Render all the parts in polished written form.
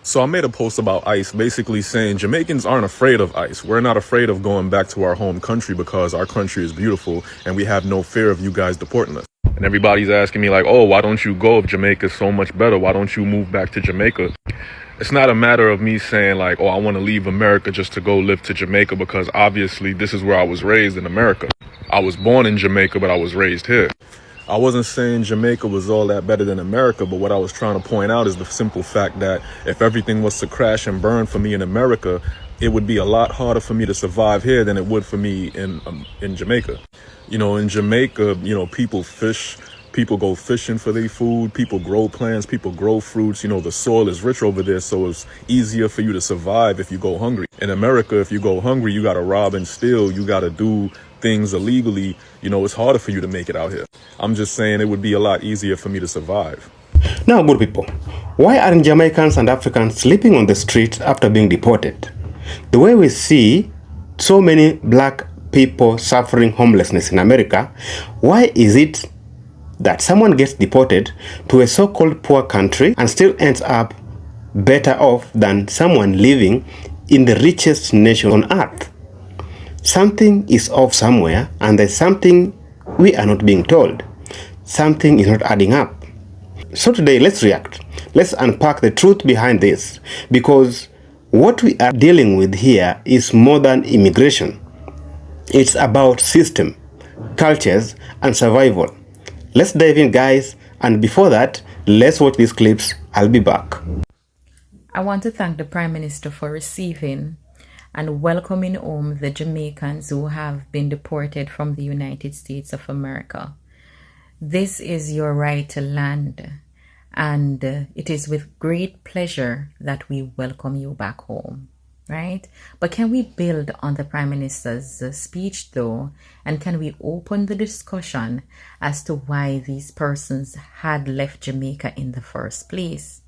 So I made a post about ICE basically saying Jamaicans aren't afraid of ICE. We're not afraid of going back to our home country because our country is beautiful and we have no fear of you guys deporting us. And everybody's asking me like, oh, why don't you go if Jamaica's so much better? Why don't you move back to Jamaica? It's not a matter of me saying like, oh, I want to leave America just to go live to Jamaica, because obviously this is where I was raised, in America. I was born in Jamaica, but I was raised here. I wasn't saying Jamaica was all that better than America, but what I was trying to point out is the simple fact that if everything was to crash and burn for me in America, it would be a lot harder for me to survive here than it would for me in Jamaica. You know, in Jamaica, you know, people fish, people go fishing for their food, people grow plants, people grow fruits. You know, the soil is rich over there, so it's easier for you to survive if you go hungry. In America, if you go hungry, you got to rob and steal, you got to do things illegally. You know, it's harder for you to make it out here. I'm just saying it would be a lot easier for me to survive. Now, good people, why aren't Jamaicans and Africans sleeping on the streets after being deported? The way we see so many black people suffering homelessness in America, why is it that someone gets deported to a so-called poor country and still ends up better off than someone living in the richest nation on earth? Something is off somewhere, and there's something we are not being told. Something is not adding up. So today, let's react. Let's unpack the truth behind this, because what we are dealing with here is more than immigration. It's about system, cultures, and survival. Let's dive in, guys, and before that, let's watch these clips. I'll be back. I want to thank the Prime Minister for receiving and welcoming home the Jamaicans who have been deported from the United States of America. This is your right to land, and it is with great pleasure that we welcome you back home, right? But can we build on the Prime Minister's speech though, and can we open the discussion as to why these persons had left Jamaica in the first place?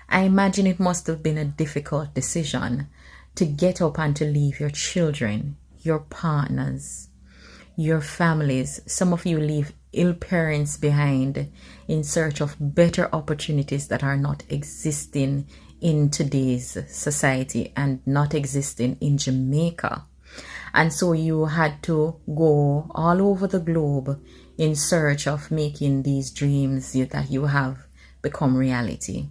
I imagine it must have been a difficult decision to get up and to leave your children, your partners, your families. Some of you leave ill parents behind in search of better opportunities that are not existing in today's society and not existing in Jamaica. And so you had to go all over the globe in search of making these dreams that you have become reality.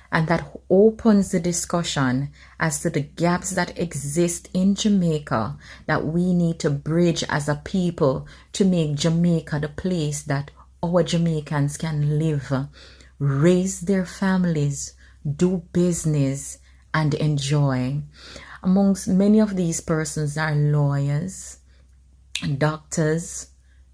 And that opens the discussion as to the gaps that exist in Jamaica that we need to bridge as a people to make Jamaica the place that our Jamaicans can live, raise their families, do business, and enjoy. Amongst many of these persons are lawyers, doctors,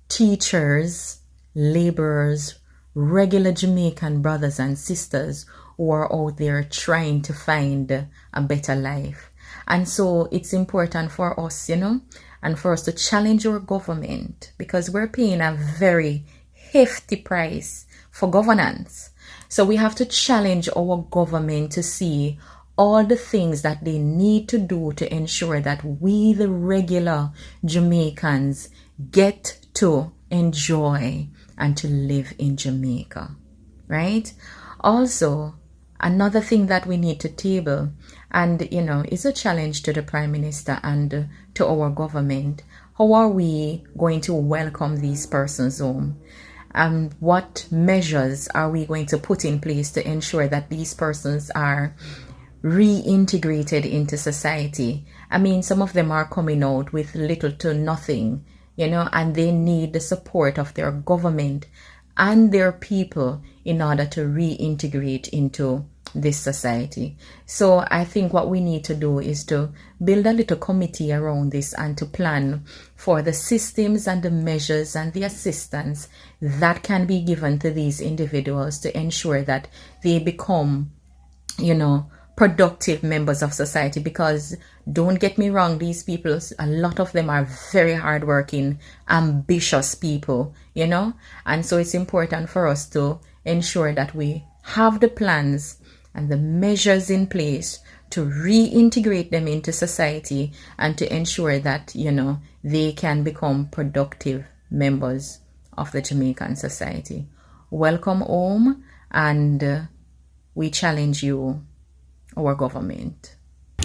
teachers, laborers, regular Jamaican brothers and sisters who are out there trying to find a better life. And so it's important for us, and for us to challenge our government, because we're paying a very hefty price for governance. So we have to challenge our government to see all the things that they need to do to ensure that we, the regular Jamaicans, get to enjoy and to live in Jamaica, right? Also, another thing that we need to table, and is a challenge to the Prime Minister and to our government. How are we going to welcome these persons home? And what measures are we going to put in place to ensure that these persons are reintegrated into society? I mean, some of them are coming out with little to nothing, and they need the support of their government and their people in order to reintegrate into this society. So I think what we need to do is to build a little committee around this and to plan for the systems and the measures and the assistance that can be given to these individuals to ensure that they become, productive members of society. Because don't get me wrong, these people, a lot of them are very hardworking, ambitious people, and so it's important for us to ensure that we have the plans and the measures in place to reintegrate them into society and to ensure that, they can become productive members of the Jamaican society. Welcome home, and we challenge you our government.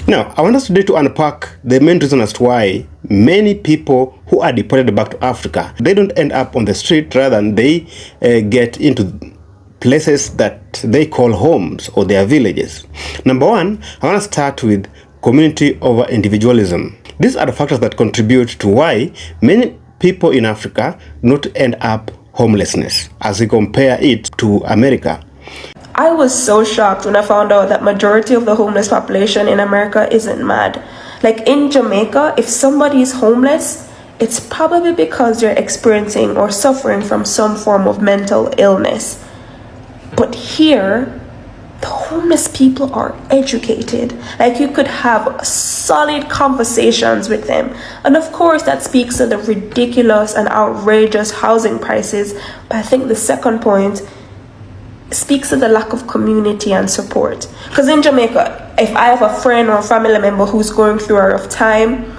Now, I want us today to unpack the main reason as to why many people who are deported back to Africa, they don't end up on the street, rather than they get into places that they call homes or their villages. Number one, I want to start with community over individualism. These are the factors that contribute to why many people in Africa not end up homelessness as we compare it to America. I was so shocked when I found out that majority of the homeless population in America isn't mad. Like in Jamaica, if somebody is homeless, it's probably because they're experiencing or suffering from some form of mental illness. But here, the homeless people are educated. Like you could have solid conversations with them. And of course, that speaks to the ridiculous and outrageous housing prices. But I think the second point speaks to the lack of community and support. Because in Jamaica, if I have a friend or a family member who's going through a rough time,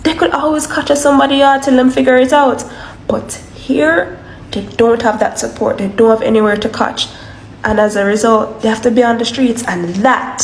they could always catch somebody out, tell them figure it out. But here, they don't have that support. They don't have anywhere to catch. And as a result, they have to be on the streets. And that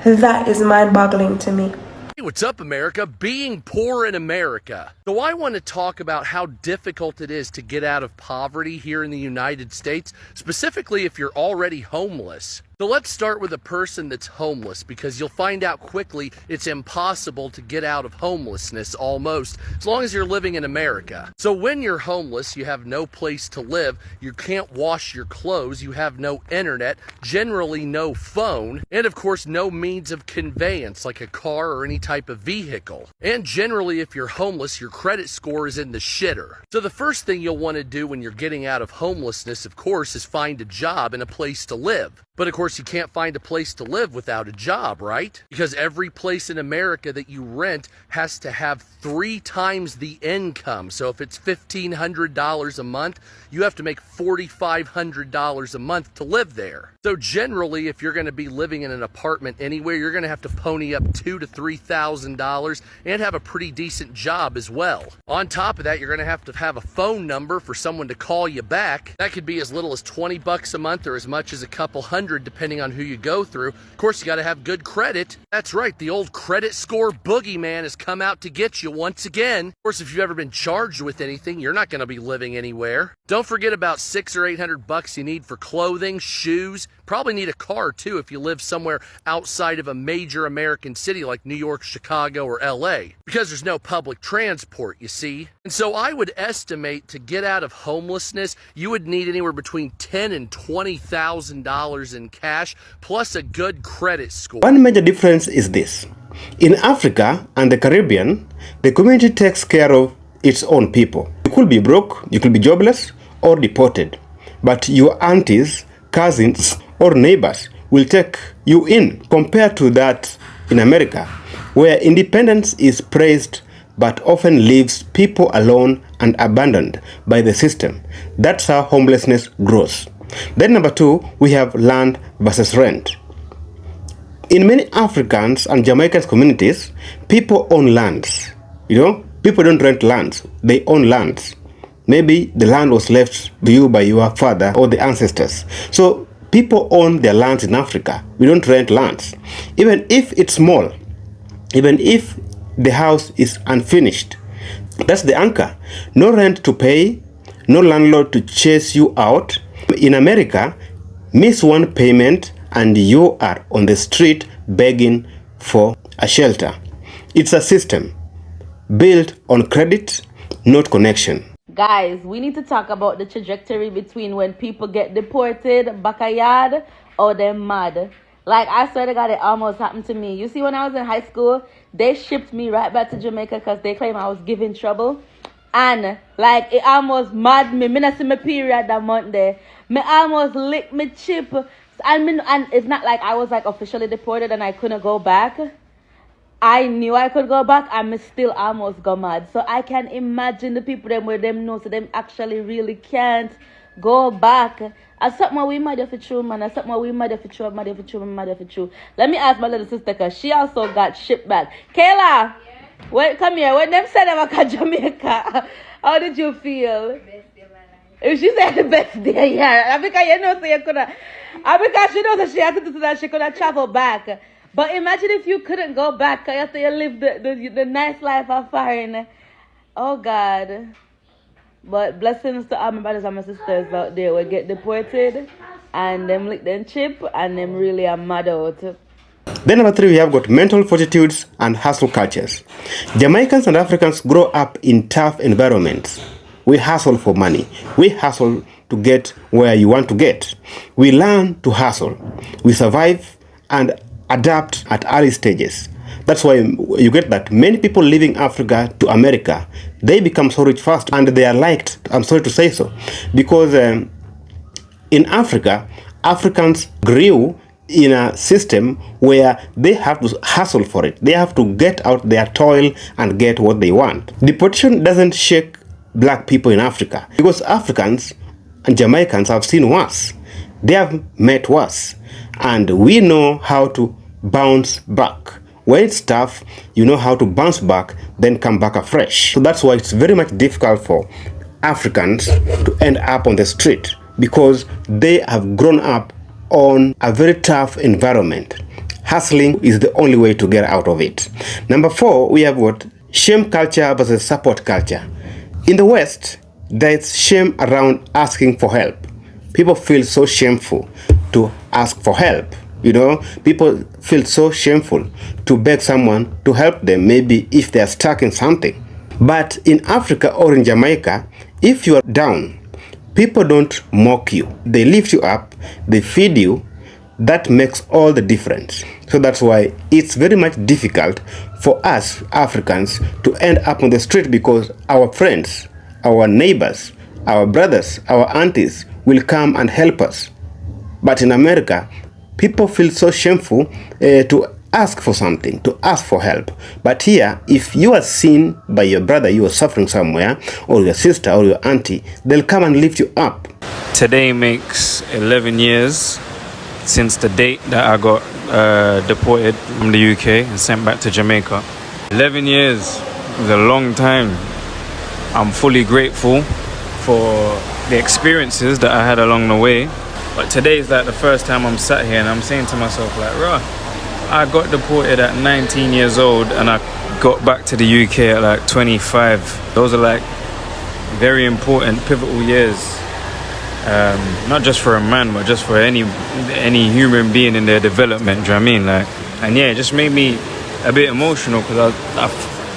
is mind-boggling to me. Hey, what's up, America? Being poor in America. So I want to talk about how difficult it is to get out of poverty here in the United States, specifically if you're already homeless. So let's start with a person that's homeless, because you'll find out quickly it's impossible to get out of homelessness almost, as long as you're living in America. So when you're homeless, you have no place to live, you can't wash your clothes, you have no internet, generally no phone, and of course no means of conveyance like a car or any type of vehicle. And generally, if you're homeless, your credit score is in the shitter. So the first thing you'll want to do when you're getting out of homelessness, of course, is find a job and a place to live. But of course, you can't find a place to live without a job, right? Because every place in America that you rent has to have 3 times the income. So if it's $1,500 a month, you have to make $4,500 a month to live there. So generally, if you're going to be living in an apartment anywhere, you're going to have to pony up $2,000 to $3,000 and have a pretty decent job as well. On top of that, you're going to have a phone number for someone to call you back. That could be as little as $20 a month or as much as a couple hundred, depending on who you go through. Of course, you got to have good credit. That's right, the old credit score boogeyman has come out to get you once again. Of course, if you've ever been charged with anything, you're not going to be living anywhere. Don't forget about $600 or $800 you need for clothing, shoes. Probably need a car too if you live somewhere outside of a major American city like New York, Chicago, or LA, because there's no public transport, you see. And so I would estimate to get out of homelessness, you would need anywhere between $10,000 and $20,000 in cash, plus a good credit score. One major difference is this. In Africa and the Caribbean, the community takes care of its own people. You could be broke, you could be jobless, or deported. But your aunties, cousins, or neighbors will take you in, compared to that in America, where independence is praised but often leaves people alone and abandoned by the system. That's how homelessness grows. Then number 2, we have land versus rent. In many Africans and Jamaicans communities, people own lands. People don't rent lands, they own lands. Maybe the land was left to you by your father or the ancestors. So people own their lands in Africa. We don't rent lands. Even if it's small, even if the house is unfinished, that's the anchor. No rent to pay, no landlord to chase you out. In America, miss one payment and you are on the street begging for a shelter. It's a system built on credit, not connection. Guys, we need to talk about the trajectory between when people get deported, backyard, or they're mad. Like, I swear to God, it almost happened to me. You see, when I was in high school, they shipped me right back to Jamaica because they claim I was giving trouble. And, like, it almost mad me. Me not see my period that month there. Me almost licked my chip. And it's not like I was, like, officially deported and I couldn't go back. I knew I could go back and me still almost go mad. So I can imagine the people them where them know so them actually really can't go back. And something we mad for true, man. And something we mad for true, mad for true, mad for true. Let me ask my little sister because she also got shipped back. Kayla, come here. When them said about Jamaica, how did you feel? Best day of my life. If she said the best day, yeah. Because you know, so you coulda. Because she knows that she had to do that, she coulda travel back. But imagine if you couldn't go back after you live the nice life of foreign. Oh God. But blessings to all my brothers and my sisters out there who get deported and them lick them chip and them really are mad out. Then number 3, we have got mental fortitudes and hustle cultures. Jamaicans and Africans grow up in tough environments. We hustle for money. We hustle to get where you want to get. We learn to hustle. We survive and adapt at early stages. That's why you get that many people leaving Africa to America, they become so rich fast and they are liked, I'm sorry to say so, because in Africa, Africans grew in a system where they have to hustle for it. They have to get out their toil and get what they want. Deportation doesn't shake black people in Africa because Africans and Jamaicans have seen worse. They have met worse. And we know how to bounce back. When it's tough, you know how to bounce back, then come back afresh. So that's why it's very much difficult for Africans to end up on the street because they have grown up on a very tough environment. Hustling is the only way to get out of it. Number 4, we have what? Shame culture versus support culture. In the West, there's shame around asking for help. People feel so shameful to ask for help. You know, people feel so shameful to beg someone to help them, maybe if they are stuck in something. But in Africa or in Jamaica, if you are down, people don't mock you. They lift you up, they feed you. That makes all the difference. So that's why it's very much difficult for us Africans to end up on the street because our friends, our neighbors, our brothers, our aunties will come and help us. But in America, people feel so shameful to ask for something, to ask for help. But here, if you are seen by your brother, you are suffering somewhere, or your sister or your auntie, they'll come and lift you up. Today makes 11 years since the date that I got deported from the UK and sent back to Jamaica. 11 years is a long time. I'm fully grateful for the experiences that I had along the way. But today is like the first time I'm sat here and I'm saying to myself like, rah, I got deported at 19 years old and I got back to the UK at like 25. Those are like very important, pivotal years. Not just for a man, but just for any human being in their development, do you know what I mean? Like, and yeah, it just made me a bit emotional because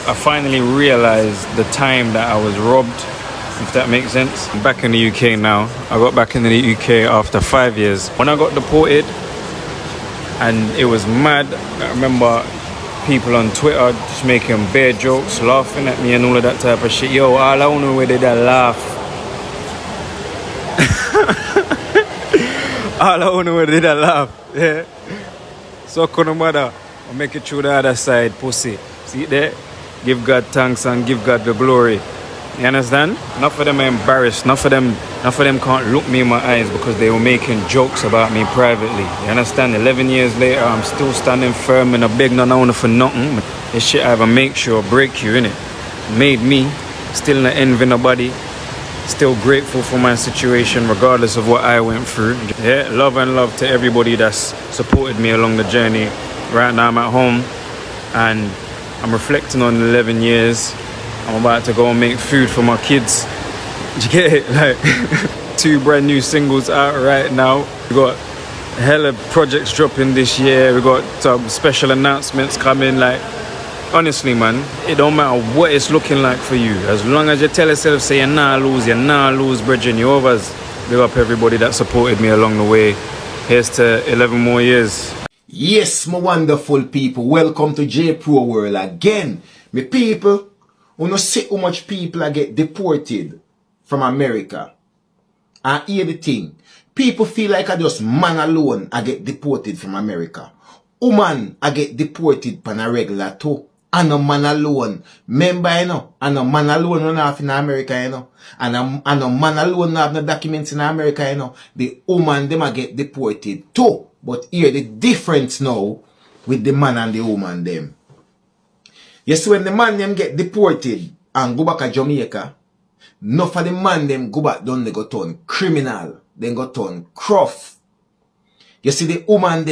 I finally realized the time that I was robbed, if that makes sense. I'm back in the UK now. I got back in the UK after 5 years. When I got deported, and it was mad. I remember people on Twitter just making bare jokes, laughing at me and all of that type of shit. Yo, all I know where they that laugh. All I know where they that laugh. Yeah. So couldn't matter. I'll make it through the other side, pussy. See it there? Give God thanks and give God the glory. You understand? Enough of them are embarrassed. Enough of them can't look me in my eyes because they were making jokes about me privately. You understand? 11 years later, I'm still standing firm and I beg no one for nothing. This shit either makes you or break you, innit? Made me. Still not envy nobody. Still grateful for my situation regardless of what I went through. Yeah, love and love to everybody that's supported me along the journey. Right now I'm at home and I'm reflecting on 11 years. I'm about to go and make food for my kids. Did you get it? Like 2 brand new singles out right now. We got hella projects dropping this year. We got some special announcements coming. Like, honestly, man, it don't matter what it's looking like for you. As long as you tell yourself, say you're not lose, brethren, you're overs. Big up everybody that supported me along the way. Here's to 11 more years. Yes, my wonderful people. Welcome to J Pro World again. My people, you know see how much people get deported from America. And hear the thing. People feel like I just man alone I get deported from America. Woman I get deported pan a regular too. And a man alone. Remember, you know, and a man alone run off in America, you know. And a man alone have no documents in America, you know. The woman them a get deported too. But here the difference now with the man and the woman them. You see when the man them get deported and go back to Jamaica, enough of the man them go back down, they go turn criminal, then go turn cruff. You see the woman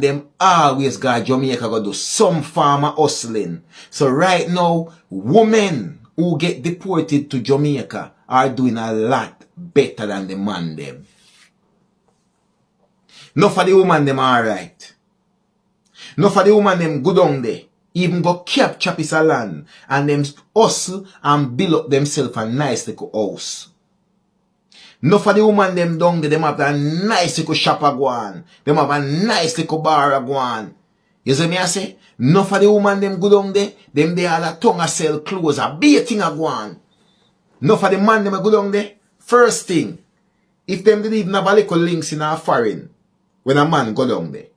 them always got Jamaica go do some farmer hustling. So right now, women who get deported to Jamaica are doing a lot better than the man them. Enough of the woman them alright. Enough of the woman them go down there. Even go capture piece of land and them hustle and build up themselves a nice little house. Enough of the woman them down there, them have a nice little shop a go on. Them have a nice little bar a go on. You see me I say? Enough of the woman them go down there, them they all a tongue a sell clothes, a baiting a go on. Enough of the man them a go down there. First thing, if them didn't even have a little links in a foreign, when a man go down there,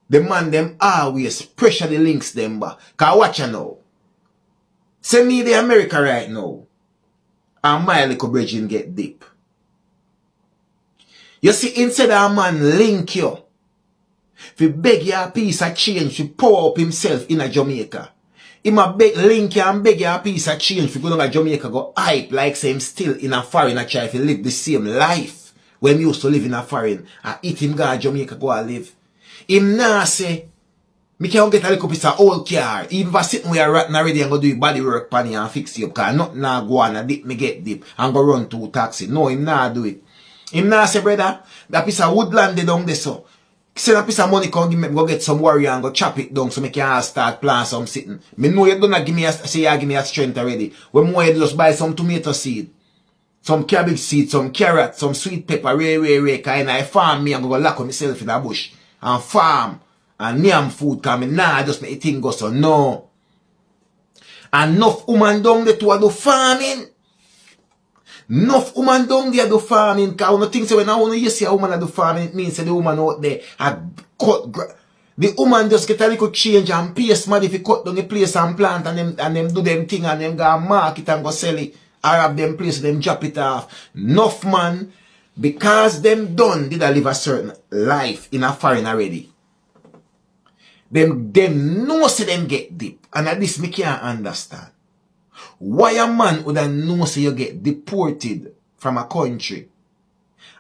the man them always pressure the links them back. Cause watch you now. Send me the America right now. And my little bridging get deep. You see, instead of a man link you, if he beg you a piece of change, to power up himself in a Jamaica. He ma beg link you and beg you a piece of change, to go down to Jamaica, go hype like say him still in a foreign, a try if he live the same life. When he used to live in a foreign, and eat him go to Jamaica go and live. Him nah say, me can get a little piece of old car, even if I sit where rotten already and go do body work pan and fix you up, cause nothing nah go on and dip me get dip and go run to taxi. No, him nah do it. Him nah say, brother, that piece of woodland they down there so. Send a piece of money come give me, go get some warrior and go chop it down so me can start plant some sitting. Me know you don't give me a, say you give me a strength already. When more you just buy some tomato seed, some cabbage seed, some carrot, some sweet pepper, cause I farm me and go lock on myself in the bush. And farm and name food coming nah just make it thing go so no. Enough woman down there to do farming. Enough woman down there do farming. Cause one thing say when I want to see a woman do farming, it means that the woman out there a cut the woman just get a little change and pay somebody if you cut down the place and plant and them do them thing and them go market and go sell it. Or have them place them drop it off. Enough man. Because them done did I live a certain life in a foreign already. Them know say them get deep. And at this me can't understand. Why a man would know say you get deported from a country.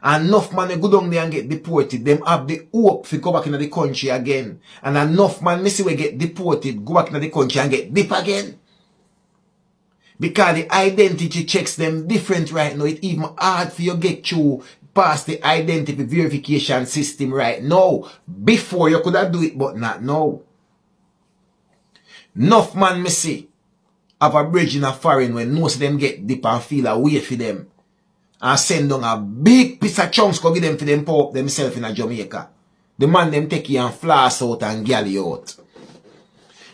And enough man go down there and get deported. Them have the hope to go back into the country again. And enough man me see we get deported, go back into the country and get deep again. Because the identity checks them different right now. It's even hard for you get through past the identity verification system right now. Before you could have do it, but not now. Enough man me see have a bridge in a foreign when most of them get deep and feel away for them. And send down a big piece of chunks go give them for them power up themselves in a Jamaica. The man them take you and floss out and galley you out.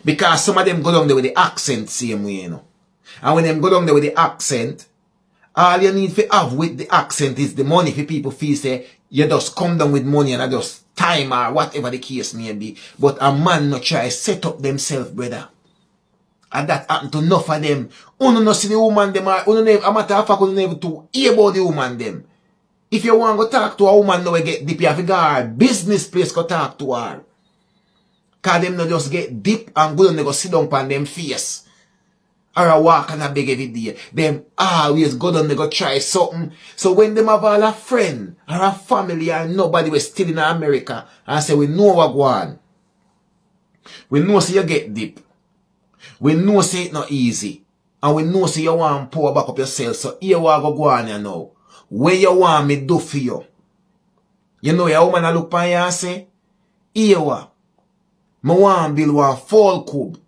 Because some of them go down there with the accent same way, you know. And when them go down there with the accent, all you need to have with the accent is the money for people feel say you just come down with money and I just time or whatever the case may be. But a man not try set up themselves, brother. And that happened to enough of them. Uno no see the woman them are, uno never, a matter of fact, uno never to hear about the woman them. If you want to go talk to a woman now, you get deep, you have to go to her business place go talk to her. Cause them no just get deep and go and they go sit down on them face. Or a walk and a beg every day. Them always go down, they go try something. So when them have all a friend or a family and nobody was still in America and say we know what go on. We know say you get deep. We know say it not easy. And we know say you want to pour back up yourself. So here what go on you now. Where you want me do for you. You know your woman a look on you and say, here what. Me want build one fall cube.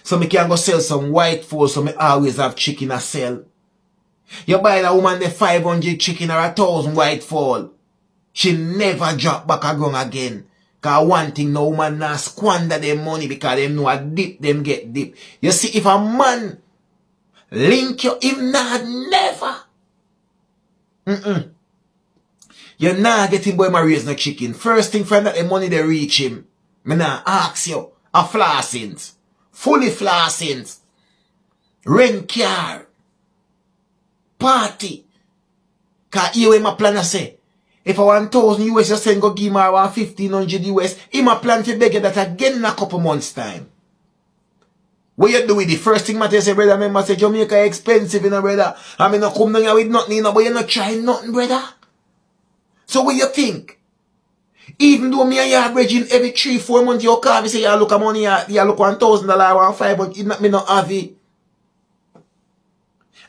So me can go sell some white fowl so me always have chicken a sell. You buy that woman the 500 chicken or 1,000 white fowl. She never drop back a ground again. Cause one thing no woman not squander them money because them know a dip them get dip. You see if a man link you him not never. You not get him boy ma raise no chicken. First thing from that the money they reach him. Me nah ask you a flossings. Fully flossings. Rent car. Party. Cause here my plan I say. If I want 1,000 US you send go give me 1,500 US. He my plan to beg you that again in a couple months time. What you do with the first thing Matthew say, brother, remember say Jamaica expensive, you know, brother. I mean, no come down here with nothing, you know, but you're not trying nothing, brother. So what you think? Even though me and you are bridging every 3-4 months your car, you say you look at money, you look $1,000, $1,500, but it not me not have it.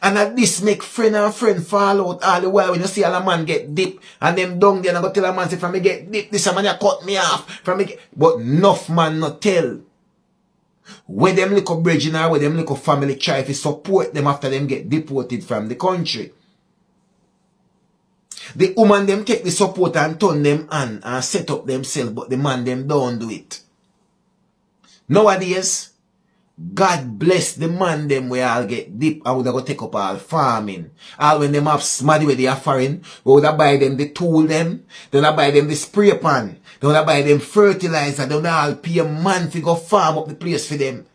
And at this make friend and friend fall out all the while when you see all a man get dip and them down there and I go tell a man say from me get dip, this a man you cut me off from me get, but enough man not tell. Where them little bridging or where them little family try to support them after them get deported from the country. The woman them take the support and turn them on and set up themselves, but the man them don't do it. Nowadays, God bless the man them where I'll get deep and would go take up all farming. All when them have smaddy where they are foreign, we would buy them the tool them, then I buy them the spray pan, then I buy them fertilizer, then I'll pay a man to go farm up the place for them.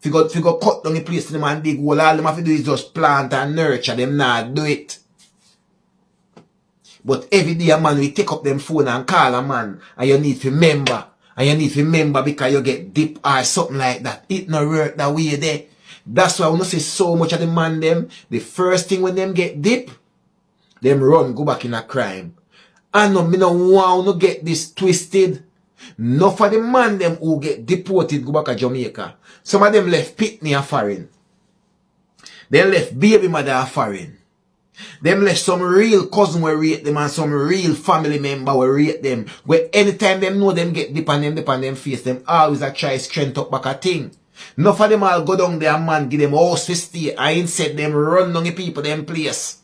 To go cut down the place to them and dig hole. All them have to do is just plant and nurture them, not do it. But every day a man will take up them phone and call a man and you need to remember. And you need to remember because you get dip or something like that. It no work that way there. That's why I want to say so much of the man them. The first thing when them get dip, them run, go back in a crime. And no, me no want to get this twisted. No for the man them who get deported go back to Jamaica. Some of them left pitney a foreign. They left baby mother a foreign. Them left some real cousin will rate them and some real family member will rate them. Where anytime them know them get dip on them face, them always a try strength up back a thing. Enough of them all go down there man, give them house to stay. I ain't said them run down the people them place.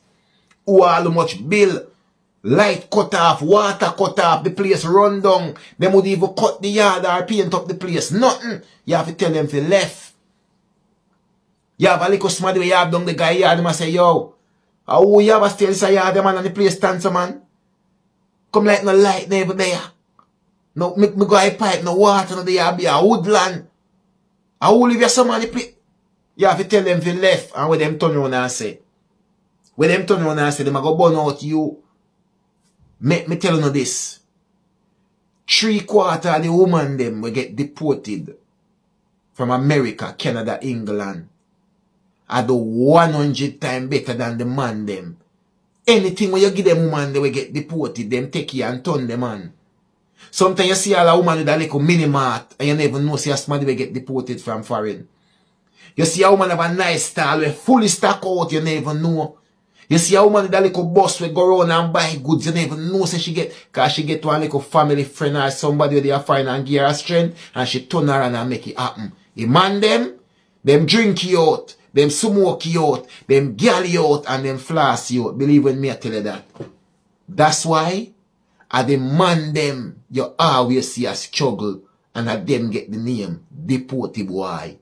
Who all much bill. Light cut off, water cut off, the place run down. Them would even cut the yard or paint up the place. Nothing. You have to tell them to left. You have a little smarty where you have down the guy yard, them and say, yo, how you have a still say yard, the man on the place stands, man. Come like no light never there. No, me go a pipe, no water, no there be a woodland. I will leave you some on the place. You have to tell them to left and when them turn around and say. When them turn around and say, them a go burn out you. Me tell you this. 3/4 of the woman them will get deported from America, Canada, England. I do 100 times better than the man them. Anything when you give them woman, they will get deported. Them take you and turn them on. Sometimes you see all a woman with a little mini mart and you never know see a somebody will get deported from foreign. You see a woman have a nice style where fully stock out, you never know. You see a woman with a little bus will go around and buy goods, you never know say she get, cause she get to a little family friend or somebody where they are fine and give her strength and she turn around and make it happen. The man them drink you out, them smoke you out, them gal you out and them floss you out. Believe when me I tell you that. That's why I the man them you always see a struggle and at them get the name Deported boy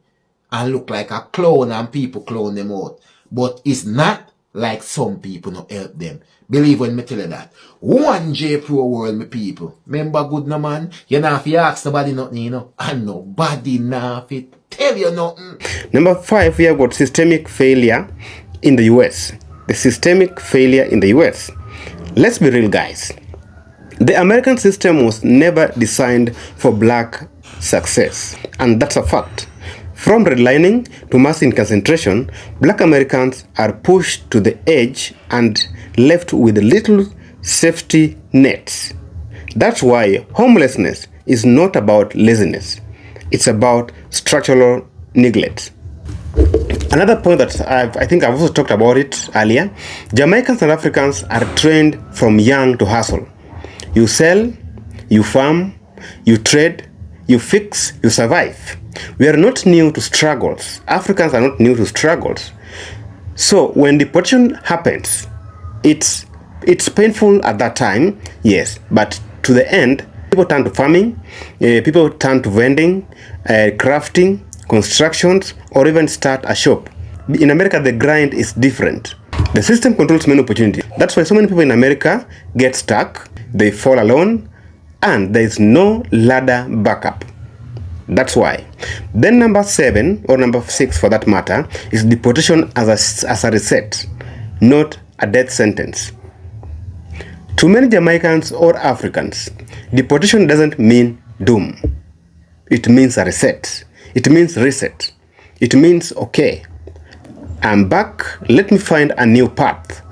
and look like a clown and people clown them out. But it's not like some people not help them. Believe when me tell you that. One J Pro World, me people. Remember good no man? You not have to ask nobody nothing, you know. And nobody not have to tell you nothing. Number 5, we have got systemic failure in the US. The systemic failure in the US. Let's be real, guys. The American system was never designed for black success. And that's a fact. From redlining to mass incarceration, black Americans are pushed to the edge and left with little safety nets. That's why homelessness is not about laziness. It's about structural neglect. Another point that I think I've also talked about it earlier, Jamaicans and Africans are trained from young to hustle. You sell, you farm, you trade, you fix, you survive. We are not new to struggles. Africans are not new to struggles. So when deportation happens, it's painful at that time, yes, but to the end, people turn to farming, people turn to vending, crafting, constructions, or even start a shop. In America, the grind is different. The system controls many opportunities. That's why so many people in America get stuck, they fall alone, and there is no ladder backup. That's why. Then number 7, or number 6 for that matter, is deportation as a reset, not a death sentence. To many Jamaicans or Africans, deportation doesn't mean doom. It means a reset. It means reset. it means, okay, I'm back, let me find a new path.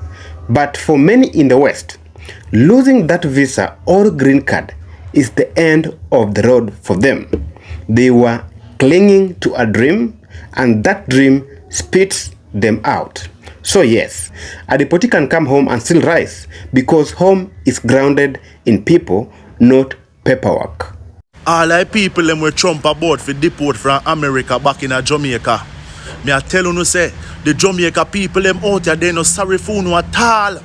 But for many in the West, losing that visa or green card is the end of the road for them. They were clinging to a dream, and that dream spits them out. So yes, a deportee can come home and still rise, because home is grounded in people, not paperwork. All the people them were Trump about for deport from America back in Jamaica. Me I tell you say, the Jamaica people them out here, they no sorry for no at all.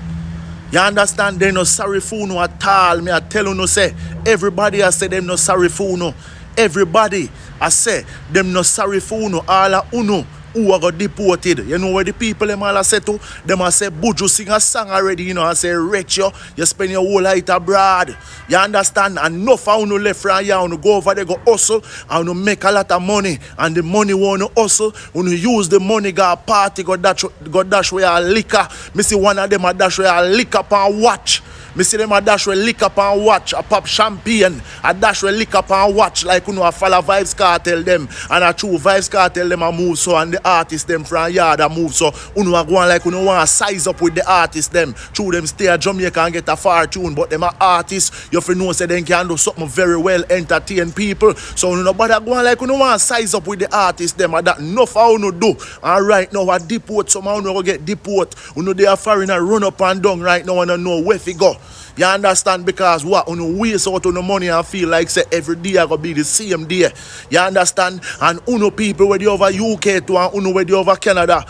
You understand? They no sorry for no at all. Me I tell you say, everybody I say them no sorry for no. Everybody I say them no sorry for no. All of uno who are got deported. You know where the people them all say to? Them a say, Buju sing a song already, you know, and say, rich you spend your whole life abroad. You understand? And enough of you left from here, you go over there, go hustle, and you make a lot of money. And the money won't hustle. When you use the money, go party, go dash where you liquor. Me see one of them a dash where you liquor and watch. Me see them a dash where lick up and watch, a pop champagne, a dash where lick up and watch, like you know a follow Vibes Cartel them, and a true Vibes Cartel them a move so, and the artists them from yard a move so, you know a go on like you know want to size up with the artists them, true them stay at Jamaica and get a fortune, but them a artists, you have to know say them can do something very well, entertain people, so you know bother go on like you know want to size up with the artists them, and that enough how you know do, and right now a deport, somehow you know go get deport, you know they are foreign and run up and down right now and don't know where they go. You understand? Because what? You know, waste out on the money and feel like say every day I gonna be the same day. You understand? And uno people where they over UK too and uno where they over Canada.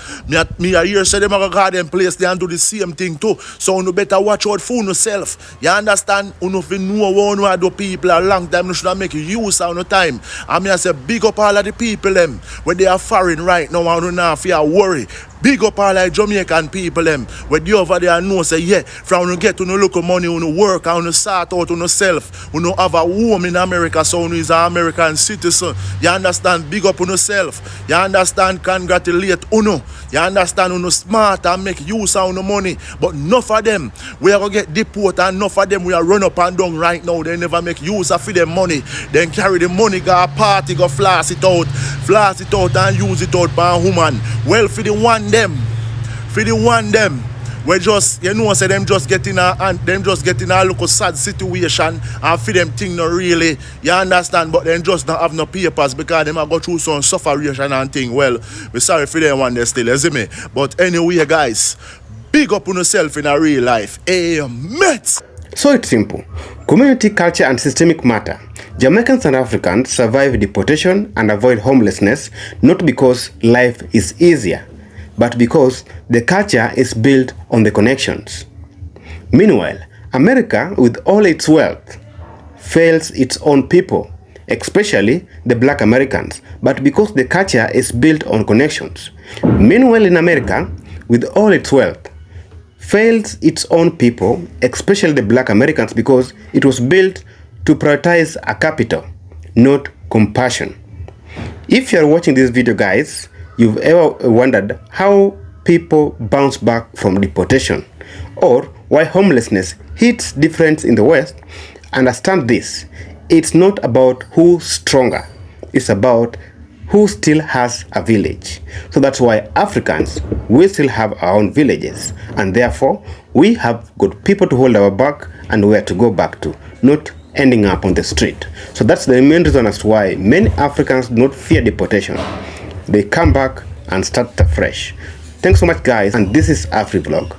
Me a hear say them a go garden place they and do the same thing too. So uno better watch out for yourself. You understand? Uno fi know what uno do people a long time. You should make use of no time. And me I say big up all of the people them where they are foreign right now and uno not fear worry. Big up all like Jamaican people them where they over there know say yeah from when you get to no local money when you work and you sort out on yourself when you have a home in America so you is an American citizen. You understand? Big up on yourself. You understand? Congratulate uno. You understand? Uno smart and make use of uno money. But enough of them we are gonna get deported and enough of them we are run up and down right now. They never make use of them money. Then carry the money go a party go flash it out and use it out for a woman. Well for the one them we just you know say them just getting a local sad situation and for them thing not really you understand but them just don't have no papers because them a go through some sufferation and thing. Well we sorry for them one day still, you see me, but anyway guys, big up on yourself in a real life. Amen. So it's simple. Community, culture and systemic matter. Jamaicans and Africans survive deportation and avoid homelessness not because life is easier, but because the culture is built on the connections. Meanwhile, America, with all its wealth, fails its own people, especially the black Americans, but because the culture is built on connections. Meanwhile, in America, with all its wealth, fails its own people, especially the black Americans, because it was built to prioritize a capital, not compassion. If you are watching this video, guys, you've ever wondered how people bounce back from deportation or why homelessness hits different in the West, understand this. It's not about who's stronger. It's about who still has a village. So that's why Africans, we still have our own villages, and therefore we have good people to hold our back and where to go back to, not ending up on the street. So that's the main reason as to why many Africans do not fear deportation. They come back and start afresh. Thanks so much guys, and this is AfriVlog.